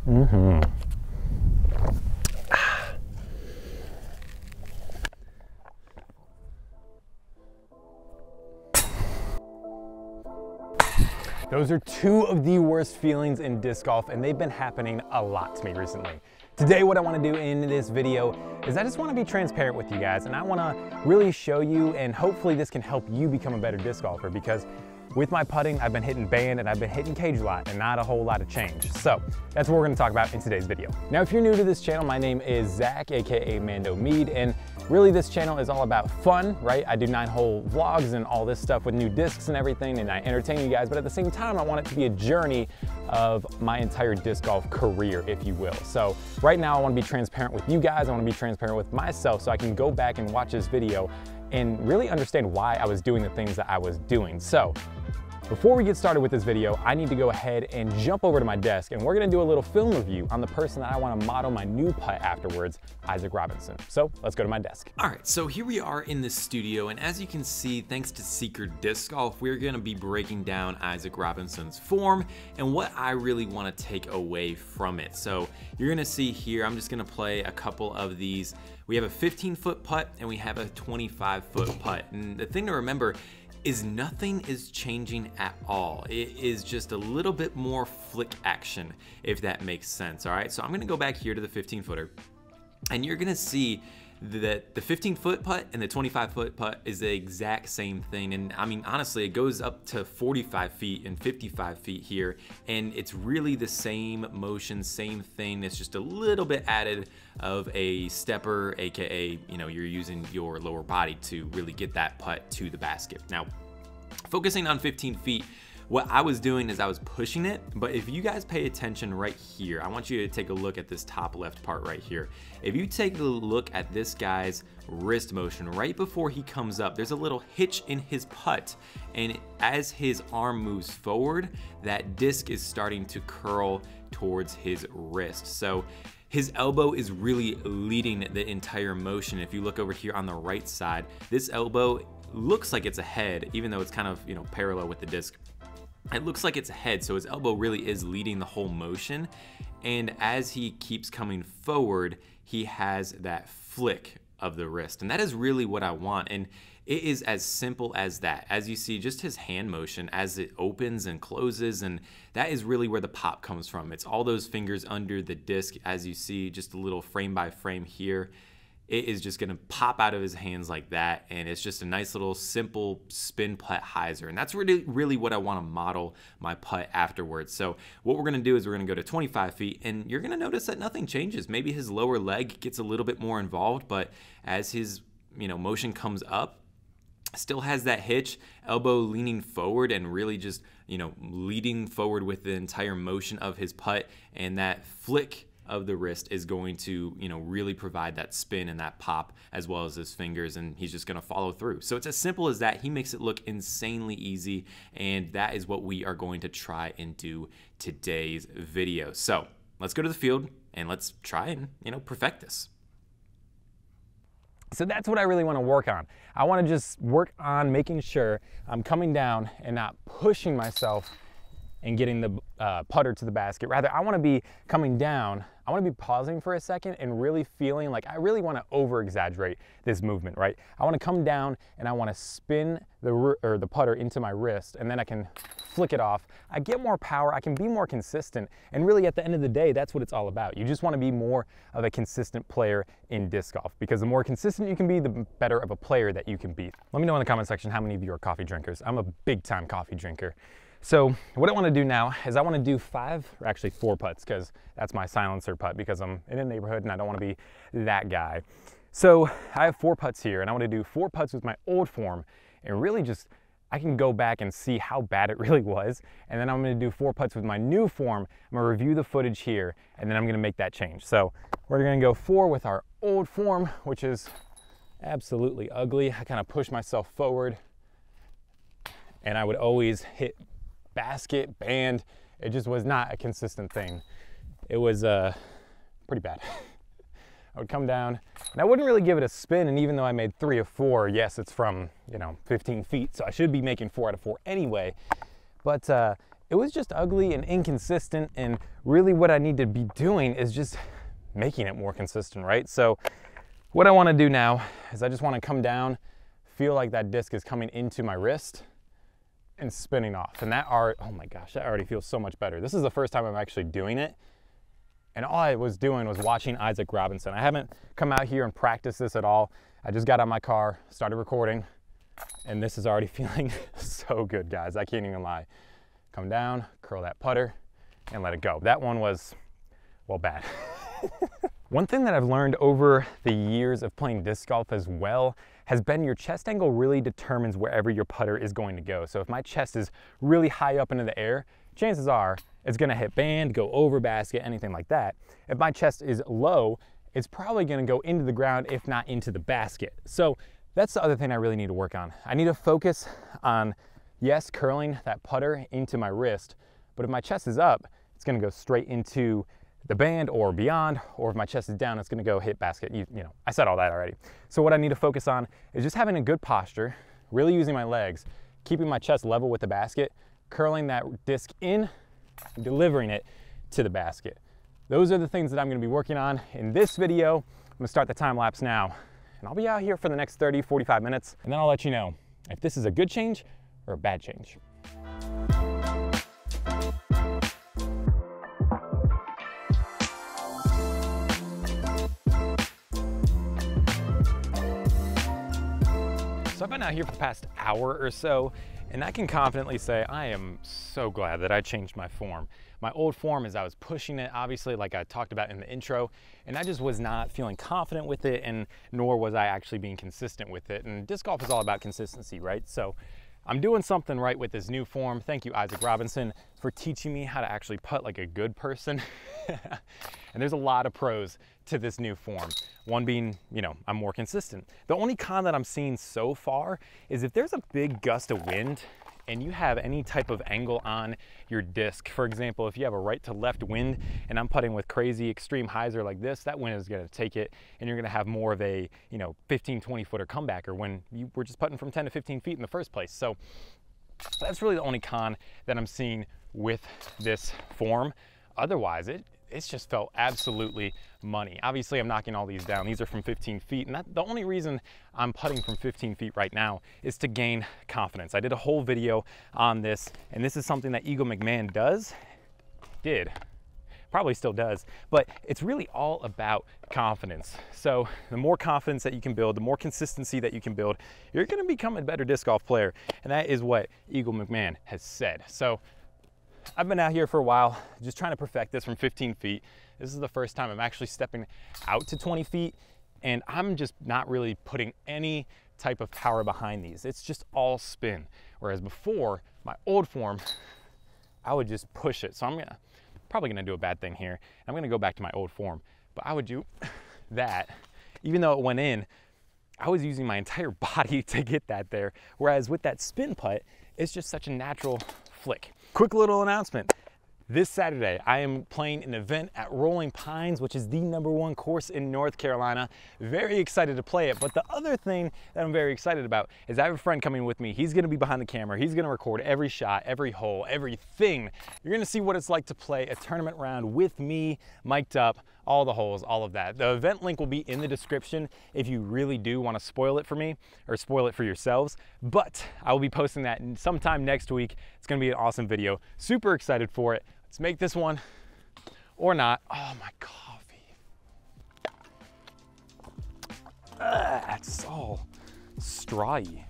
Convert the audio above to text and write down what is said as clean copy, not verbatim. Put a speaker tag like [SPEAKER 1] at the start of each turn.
[SPEAKER 1] Those are two of the worst feelings in disc golf, and they've been happening a lot to me recently. Today, what I want to do in this video is I just want to be transparent with you guys, and I want to really show you, and hopefully this can help you become a better disc golfer, because with my putting, I've been hitting band and I've been hitting cage a lot and not a whole lot of change. So that's what we're gonna talk about in today's video. Now, if you're new to this channel, my name is Zach, AKA MandoMeade, and really this channel is all about fun, right? I do 9-hole vlogs and all this stuff with new discs and everything, and I entertain you guys, but at the same time, I want it to be a journey of my entire disc golf career, if you will. So right now, I wanna be transparent with you guys, I wanna be transparent with myself so I can go back and watch this video and really understand why I was doing the things that I was doing. So before we get started with this video, I need to go ahead and jump over to my desk, and we're gonna do a little film review on the person that I wanna model my new putt afterwards, Isaac Robinson. So let's go to my desk.
[SPEAKER 2] All right, so here we are in the studio, and as you can see, thanks to Seeker Disc Golf, we're gonna be breaking down Isaac Robinson's form and what I really wanna take away from it. So you're gonna see here, I'm just gonna play a couple of these. We have a 15-foot putt and we have a 25-foot putt. And the thing to remember is nothing is changing at all. It is just a little bit more flick action, if that makes sense, all right? So I'm gonna go back here to the 15-footer, and you're gonna see that the 15-foot putt and the 25-foot putt is the exact same thing. And I mean, honestly, it goes up to 45 feet and 55 feet here, and it's really the same motion, same thing. It's just a little bit added of a stepper, AKA, you know, you're using your lower body to really get that putt to the basket. Now, focusing on 15 feet, what I was doing is I was pushing it, but if you guys pay attention right here, I want you to take a look at this top left part right here. If you take a look at this guy's wrist motion right before he comes up, there's a little hitch in his putt, and as his arm moves forward, that disc is starting to curl towards his wrist. So his elbow is really leading the entire motion. If you look over here on the right side, this elbow looks like it's ahead, even though it's kind of, you know, parallel with the disc. It looks like it's ahead, so his elbow really is leading the whole motion. And as he keeps coming forward, he has that flick of the wrist. And that is really what I want. And it is as simple as that. As you see, just his hand motion as it opens and closes, and that is really where the pop comes from. It's all those fingers under the disc, as you see, just a little frame by frame here. It is just gonna pop out of his hands like that, and it's just a nice little simple spin putt hyzer, and that's really what I wanna model my putt afterwards. So what we're gonna do is we're gonna go to 25 feet, and you're gonna notice that nothing changes. Maybe his lower leg gets a little bit more involved, but as his, you know, motion comes up, still has that hitch, elbow leaning forward and really just, you know, leading forward with the entire motion of his putt, and that flick of the wrist is going to, you know, really provide that spin and that pop, as well as his fingers, and he's just going to follow through. So it's as simple as that. He makes it look insanely easy, and that is what we are going to try and do today's video. So let's go to the field and let's try and, you know, perfect this.
[SPEAKER 1] So that's what I really want to work on. I want to just work on making sure I'm coming down and not pushing myself and getting the putter to the basket. Rather, I want to be coming down, I want to be pausing for a second and really feeling like I really want to over-exaggerate this movement, right? I want to come down and I want to spin the putter into my wrist, and then I can flick it off. I get more power, I can be more consistent, and really at the end of the day, that's what it's all about. You just want to be more of a consistent player in disc golf, because the more consistent you can be, the better of a player that you can be. Let me know in the comment section how many of you are coffee drinkers. I'm a big-time coffee drinker. So what I want to do now is I want to do 4 putts, because that's my silencer putt, because I'm in a neighborhood and I don't want to be that guy. So I have 4 putts here, and I want to do 4 putts with my old form, and really just, I can go back and see how bad it really was, and then I'm going to do 4 putts with my new form. I'm going to review the footage here, and then I'm going to make that change. So we're going to go 4 with our old form, which is absolutely ugly. I kind of push myself forward, and I would always hit basket, band. It just was not a consistent thing. It was pretty bad. I would come down and I wouldn't really give it a spin, and even though I made 3 of 4, yes, it's from, you know, 15 feet, so I should be making 4 out of 4 anyway, but it was just ugly and inconsistent, and really what I need to be doing is just making it more consistent, right? So what I want to do now is I just want to come down, feel like that disc is coming into my wrist and spinning off. And that oh my gosh, that already feels so much better. This is the first time I'm actually doing it. And all I was doing was watching Isaac Robinson. I haven't come out here and practiced this at all. I just got out of my car, started recording, and this is already feeling so good, guys. I can't even lie. Come down, curl that putter, and let it go. That one was, well, bad. One thing that I've learned over the years of playing disc golf as well has been your chest angle really determines wherever your putter is going to go. So if my chest is really high up into the air, chances are it's gonna hit band, go over basket, anything like that. If my chest is low, it's probably gonna go into the ground, if not into the basket. So that's the other thing I really need to work on. I need to focus on, yes, curling that putter into my wrist, but if my chest is up, it's gonna go straight into the band or beyond, or if my chest is down, it's gonna go hit basket. You know, I said all that already. So what I need to focus on is just having a good posture, really using my legs, keeping my chest level with the basket, curling that disc in, and delivering it to the basket. Those are the things that I'm gonna be working on in this video. I'm gonna start the time lapse now, and I'll be out here for the next 30, 45 minutes, and then I'll let you know if this is a good change or a bad change. So I've been out here for the past hour or so, and I can confidently say I am so glad that I changed my form. My old form is I was pushing it, obviously, like I talked about in the intro, and I just was not feeling confident with it, and nor was I actually being consistent with it. And disc golf is all about consistency, right? So I'm doing something right with this new form. Thank you, Isaac Robinson, for teaching me how to actually putt like a good person. And there's a lot of pros to this new form. One being, you know, I'm more consistent. The only con that I'm seeing so far is if there's a big gust of wind and you have any type of angle on your disc. For example, if you have a right to left wind and I'm putting with crazy extreme hyzer like this, that wind is gonna take it and you're gonna have more of a, you know, 15, 20 footer comebacker when you were just putting from 10 to 15 feet in the first place. So that's really the only con that I'm seeing with this form. Otherwise, it's just felt absolutely money. Obviously, I'm knocking all these down. These are from 15 feet, and the only reason I'm putting from 15 feet right now is to gain confidence. I did a whole video on this, and this is something that Eagle McMahon did, probably still does, but it's really all about confidence. So the more confidence that you can build, the more consistency that you can build, you're gonna become a better disc golf player, and that is what Eagle McMahon has said. So I've been out here for a while, just trying to perfect this from 15 feet. This is the first time I'm actually stepping out to 20 feet, and I'm just not really putting any type of power behind these. It's just all spin. Whereas before, my old form, I would just push it. So I'm probably gonna do a bad thing here. I'm gonna go back to my old form, but I would do that. Even though it went in, I was using my entire body to get that there. Whereas with that spin putt, it's just such a natural flick. Quick little announcement. This Saturday, I am playing an event at Rolling Pines, which is the #1 course in North Carolina. Very excited to play it. But the other thing that I'm very excited about is I have a friend coming with me. He's gonna be behind the camera. He's gonna record every shot, every hole, everything. You're gonna see what it's like to play a tournament round with me, mic'd up, all the holes, all of that. The event link will be in the description if you really do wanna spoil it for me or spoil it for yourselves. But I will be posting that sometime next week. It's gonna be an awesome video. Super excited for it. Let's make this one or not. Oh, my coffee. It's all strawy.